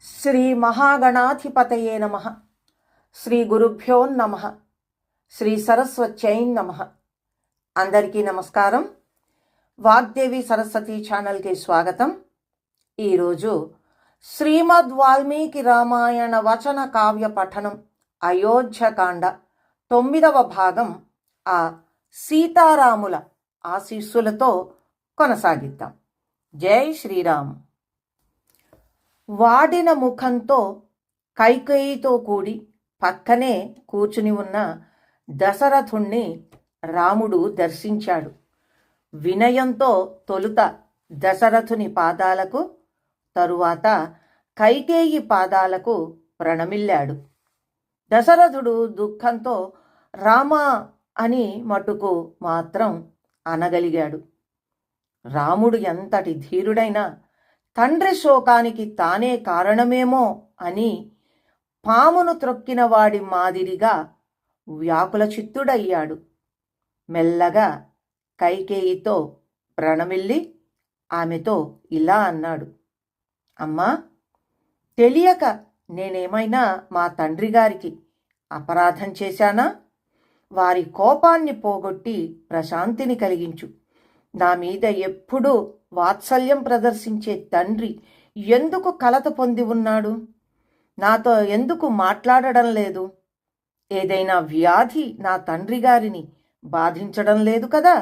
శ్రీ మహాగణాధిపతయే నమ. శ్రీ గురుభ్యో నమ. శ్రీ సరస్వత్యై నమ. అందరికీ నమస్కారం. వాగ్దేవి సరస్వతి ఛానల్కి స్వాగతం. ఈరోజు శ్రీమద్ వాల్మీకి రామాయణ వచన కావ్య పఠనం అయోధ్యకాండ 9వ భాగం ఆ సీతారాముల ఆశీస్సులతో కొనసాగిద్దాం. జై శ్రీరామ్. వాడిన ముఖంతో కైకేయితో కూడి పక్కనే కూర్చుని ఉన్న దశరథుణ్ణి రాముడు దర్శించాడు. వినయంతో తొలుత దశరథుని పాదాలకు, తరువాత కైకేయి పాదాలకు ప్రణమిల్లాడు. దశరథుడు దుఃఖంతో రామా అని మటుకు మాత్రం అనగలిగాడు. రాముడు ఎంతటి ధీరుడైనా తండ్రి శోకానికి తానే కారణమేమో అని పామును త్రొక్కిన వాడి మాదిరిగా వ్యాకుల చిత్తుడయ్యాడు. మెల్లగా కైకేయితో ప్రణమిల్లి ఆమెతో ఇలా అన్నాడు. అమ్మా, తెలియక నేనేమైనా మా తండ్రి గారికి అపరాధం చేశానా? వారి కోపాన్ని పోగొట్టి ప్రశాంతిని కలిగించు. నా మీద ఎప్పుడూ వాత్సల్యం ప్రదర్శించే తండ్రి ఎందుకు కలత పొంది ఉన్నాడు? నాతో ఎందుకు మాట్లాడడం లేదు? ఏదైనా వ్యాధి నా తండ్రి గారిని బాధించడం లేదు కదా?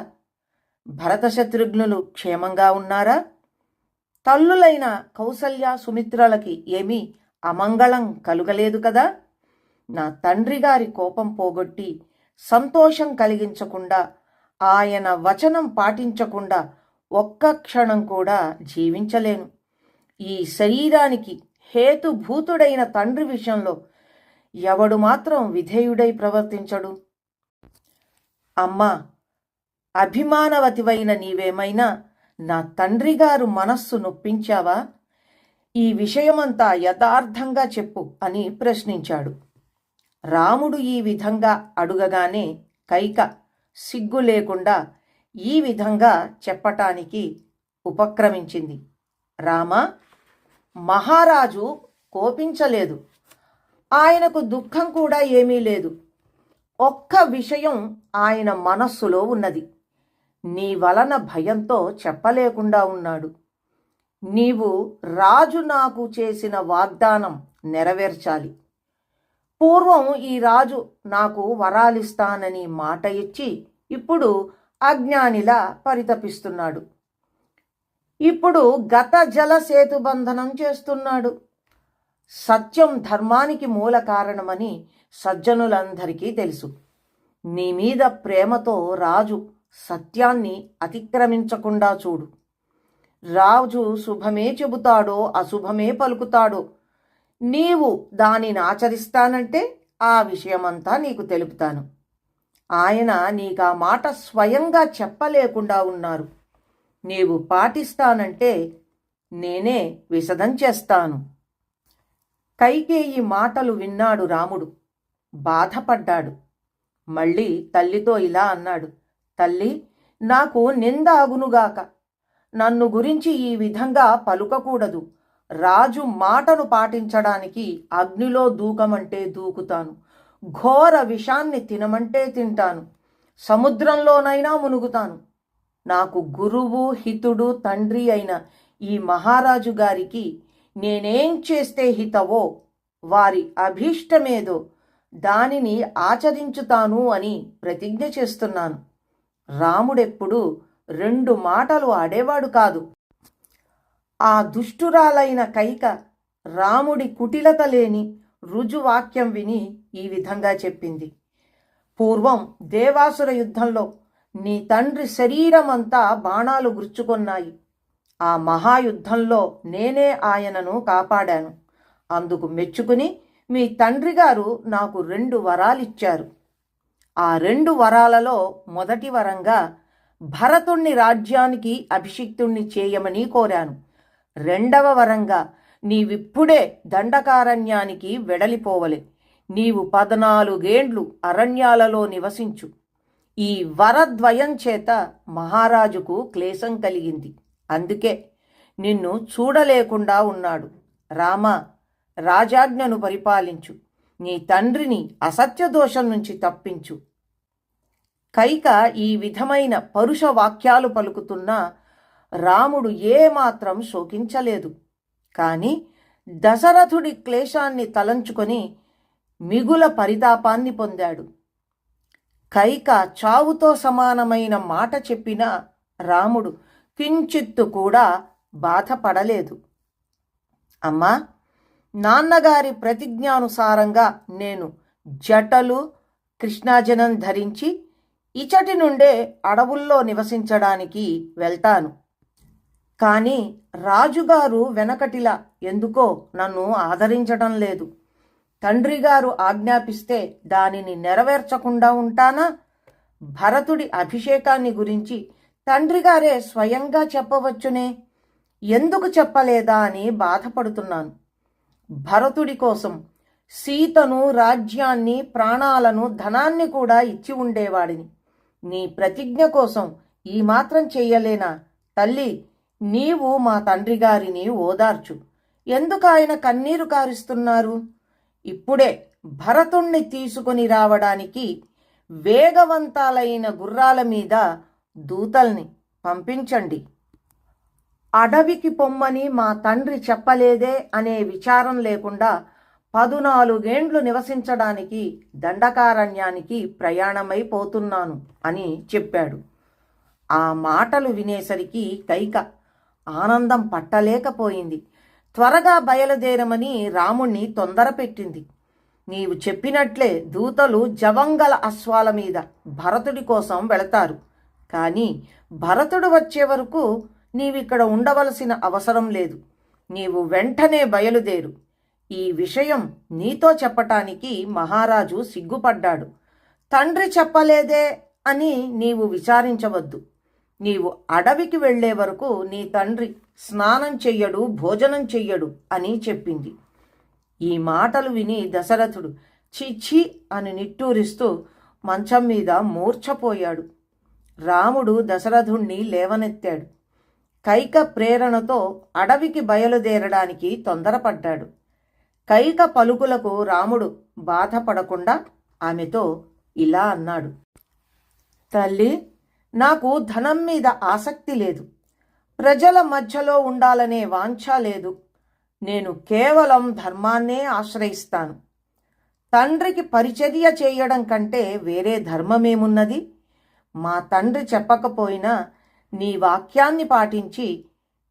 భరత శత్రుఘ్నులు క్షేమంగా ఉన్నారా? తల్లులైన కౌసల్య సుమిత్రలకి ఏమీ అమంగళం కలుగలేదు కదా? నా తండ్రి గారి కోపం పోగొట్టి సంతోషం కలిగించకుండా, ఆయన వచనం పాటించకుండా ఒక్క క్షణం కూడా జీవించలేను. ఈ శరీరానికి హేతుభూతుడైన తండ్రి విషయంలో ఎవడు మాత్రం విధేయుడై ప్రవర్తించడు? అమ్మా, అభిమానవతివైన నీవేమైనా నా తండ్రి గారు మనస్సు నొప్పించావా? ఈ విషయమంతా యథార్థంగా చెప్పు అని ప్రశ్నించాడు. రాముడు ఈ విధంగా అడుగగానే కైక సిగ్గు లేకుండా ఈ విధంగా చెప్పటానికి ఉపక్రమించింది. రామా, మహారాజు కోపించలేదు. ఆయనకు దుఃఖం కూడా ఏమీ లేదు. ఒక్క విషయం ఆయన మనస్సులో ఉన్నది. నీ వలన భయంతో చెప్పలేకుండా ఉన్నాడు. నీవు రాజు నాకు చేసిన వాగ్దానం నెరవేర్చాలి. పూర్వం ఈ రాజు నాకు వరాలిస్తానని మాట ఇచ్చి ఇప్పుడు అజ్ఞానిలా పరితపిస్తున్నాడు. ఇప్పుడు గత జల సేతుబంధనం చేస్తున్నాడు. సత్యం ధర్మానికి మూల కారణమని సజ్జనులందరికీ తెలుసు. నీ మీద ప్రేమతో రాజు సత్యాన్ని అతిక్రమించకుండా చూడు. రాజు శుభమే చెబుతాడో అశుభమే పలుకుతాడో నీవు దానిని ఆచరిస్తానంటే ఆ విషయమంతా నీకు తెలుపుతాను. ఆయన నీకు ఆ మాట స్వయంగా చెప్పలేకుండా ఉన్నారు. నీవు పాటిస్తానంటే నేనే విశదం చేస్తాను. కైకేయి మాటలు విన్నాడు రాముడు. బాధపడ్డాడు. మళ్ళీ తల్లితో ఇలా అన్నాడు. తల్లి, నాకు నింద అగునుగాక. నన్ను గురించి ఈ విధంగా పలుకకూడదు. రాజు మాటను పాటించడానికి అగ్నిలో దూకమంటే దూకుతాను. ఘోర విషాన్ని తినమంటే తింటాను. సముద్రంలోనైనా మునుగుతాను. నాకు గురువు, హితుడు, తండ్రి అయిన ఈ మహారాజు గారికి నేనేం చేస్తే హితవో, వారి అభీష్టమేదో దానిని ఆచరించుతాను అని ప్రతిజ్ఞ చేస్తున్నాను. రాముడెప్పుడు 2 మాటలు ఆడేవాడు కాదు. ఆ దుష్టురాలైన కైక రాముడి కుటిలత లేని రుజువాక్యం విని ఈ విధంగా చెప్పింది. పూర్వం దేవాసుర యుద్ధంలో నీ తండ్రి శరీరమంతా బాణాలు గుచ్చుకొన్నాయి. ఆ మహాయుద్ధంలో నేనే ఆయనను కాపాడాను. అందుకు మెచ్చుకుని మీ తండ్రి గారు నాకు 2 వరాలిచ్చారు. ఆ 2 వరాలలో మొదటి వరంగా భరతుణ్ణి రాజ్యానికి అభిషిక్తుణ్ణి చేయమని కోరాను. 2వ వరంగా నీవిప్పుడే దండకారణ్యానికి వెడలిపోవలే. నీవు 14 ఏండ్లు అరణ్యాలలో నివసించు. ఈ వరద్వయం చేత మహారాజుకు క్లేశం కలిగింది. అందుకే నిన్ను చూడలేకుండా ఉన్నాడు. రామ, రాజాజ్ఞను పరిపాలించు. నీ తండ్రిని అసత్య దోషం నుంచి తప్పించు. కైక ఈ విధమైన పరుష వాక్యాలు పలుకుతున్నా రాముడు ఏమాత్రం శోకించలేదు. కాని దశరథుడి క్లేశాన్ని తలంచుకొని మిగుల పరితాపాన్ని పొందాడు. కైక చావుతో సమానమైన మాట చెప్పినా రాముడు కించిత్తు కూడా బాధపడలేదు. అమ్మా, నాన్నగారి ప్రతిజ్ఞానుసారంగా నేను జటలు కృష్ణాజనం ధరించి ఇచటి నుండే అడవుల్లో నివసించడానికి వెళ్తాను. కానీ రాజుగారు వెనకటిలా ఎందుకో నన్ను ఆదరించడం లేదు. తండ్రిగారు ఆజ్ఞాపిస్తే దానిని నెరవేర్చకుండా ఉంటానా? భరతుడి అభిషేకాన్ని గురించి తండ్రిగారే స్వయంగా చెప్పవచ్చునే, ఎందుకు చెప్పలేదా అని బాధపడుతున్నాను. భరతుడి కోసం సీతను, రాజ్యాన్ని, ప్రాణాలను, ధనాన్ని కూడా ఇచ్చి ఉండేవాడిని. నీ ప్రతిజ్ఞ కోసం ఈ మాత్రం చెయ్యలేనా? తల్లి, నీవు మా తండ్రి గారిని ఓదార్చు. ఎందుకు ఆయన కన్నీరు కారుస్తున్నారు? ఇప్పుడే భరతుణ్ణి తీసుకుని రావడానికి వేగవంతాలైన గుర్రాల మీద దూతల్ని పంపించండి. అడవికి పొమ్మని మా తండ్రి చెప్పలేదే అనే విచారం లేకుండా 14 నివసించడానికి దండకారణ్యానికి ప్రయాణమైపోతున్నాను అని చెప్పాడు. ఆ మాటలు వినేసరికి కైక ఆనందం పట్టలేకపోయింది. త్వరగా బయలుదేరమని రాముణ్ణి తొందరపెట్టింది. నీవు చెప్పినట్లే దూతలు జవంగల అశ్వాల మీద భరతుడి కోసం వెళతారు. కానీ భరతుడు వచ్చే వరకు నీవిక్కడ ఉండవలసిన అవసరం లేదు. నీవు వెంటనే బయలుదేరు. ఈ విషయం నీతో చెప్పటానికి మహారాజు సిగ్గుపడ్డాడు. తండ్రి చెప్పలేదే అని నీవు విచారించవద్దు. నీవు అడవికి వెళ్లే వరకు నీ తండ్రి స్నానం చెయ్యడు, భోజనం చెయ్యడు అని చెప్పింది. ఈ మాటలు విని దశరథుడు చిచ్చి అని నిట్టూరిస్తూ మంచం మీద మూర్ఛపోయాడు. రాముడు దశరథుణ్ణి లేవనెత్తాడు. కైక ప్రేరణతో అడవికి బయలుదేరడానికి తొందరపడ్డాడు. కైక పలుకులకు రాముడు బాధపడకుండా ఆమెతో ఇలా అన్నాడు. తల్లి, నాకు ధనం మీద ఆసక్తి లేదు. ప్రజల మధ్యలో ఉండాలనే వాంఛ లేదు. నేను కేవలం ధర్మాన్నే ఆశ్రయిస్తాను. తండ్రికి పరిచర్య చేయడం కంటే వేరే ధర్మమేమున్నది? మా తండ్రి చెప్పకపోయినా నీ వాక్యాన్ని పాటించి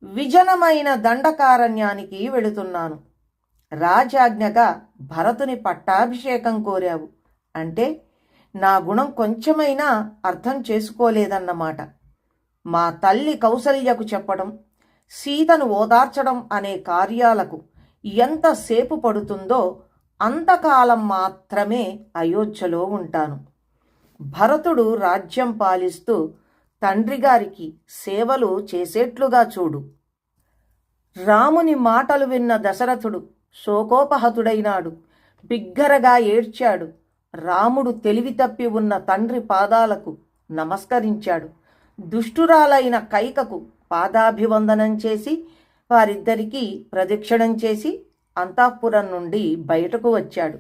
విజనమైన దండకారణ్యానికి వెళుతున్నాను. రాజాజ్ఞగా భరతుని పట్టాభిషేకం కోరావు అంటే నా గుణం కొంచెమైనా అర్థం చేసుకోలేదన్నమాట. మా తల్లి కౌసల్యకు చెప్పడం, సీతను ఓదార్చడం అనే కార్యాలకు ఎంతసేపు పడుతుందో అంతకాలం మాత్రమే అయోధ్యలో ఉంటాను. భరతుడు రాజ్యం పాలిస్తూ తండ్రిగారికి సేవలు చేసేట్లుగా చూడు. రాముని మాటలు విన్న దశరథుడు శోకోపహతుడైనాడు. బిగ్గరగా ఏడ్చాడు. రాముడు తెలివి తప్పి ఉన్న తండ్రి పాదాలకు నమస్కరించాడు. దుష్టురాలైన కైకకు పాదాభివందనం చేసి వారిద్దరికీ ప్రదక్షిణం చేసి అంతఃపురం నుండి బయటకు వచ్చాడు.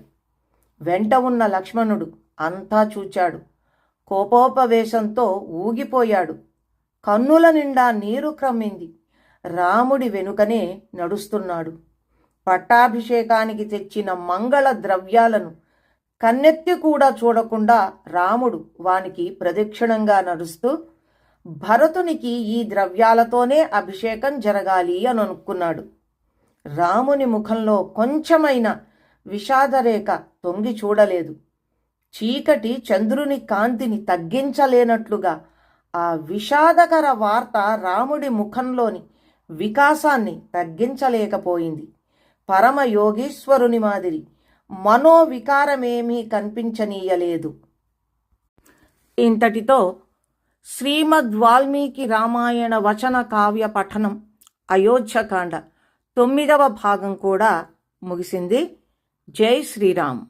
వెంట ఉన్న లక్ష్మణుడు అంతా చూచాడు. కోపోపవేశంతో ఊగిపోయాడు. కన్నుల నిండా నీరు క్రమ్మింది. రాముడి వెనుకనే నడుస్తున్నాడు. పట్టాభిషేకానికి తెచ్చిన మంగళ ద్రవ్యాలను కన్నెత్తి కూడా చూడకుండా రాముడు వానికి ప్రదక్షిణంగా నడుస్తూ భరతునికి ఈ ద్రవ్యాలతోనే అభిషేకం జరగాలి అని అనుకున్నాడు. రాముని ముఖంలో కొంచెమైన విషాదరేఖ తొంగి చూడలేదు. చీకటి చంద్రుని కాంతిని తగ్గించలేనట్లుగా ఆ విషాదకర వార్త రాముడి ముఖంలోని వికాసాన్ని తగ్గించలేకపోయింది. పరమయోగీశ్వరుని మాదిరి మనోవికారమేమీ కనిపించనీయలేదు. ఇంతటితో శ్రీమద్ వాల్మీకి రామాయణ వచన కావ్య పఠనం అయోధ్యకాండ 9వ భాగం కూడా ముగిసింది. జై శ్రీరామ్.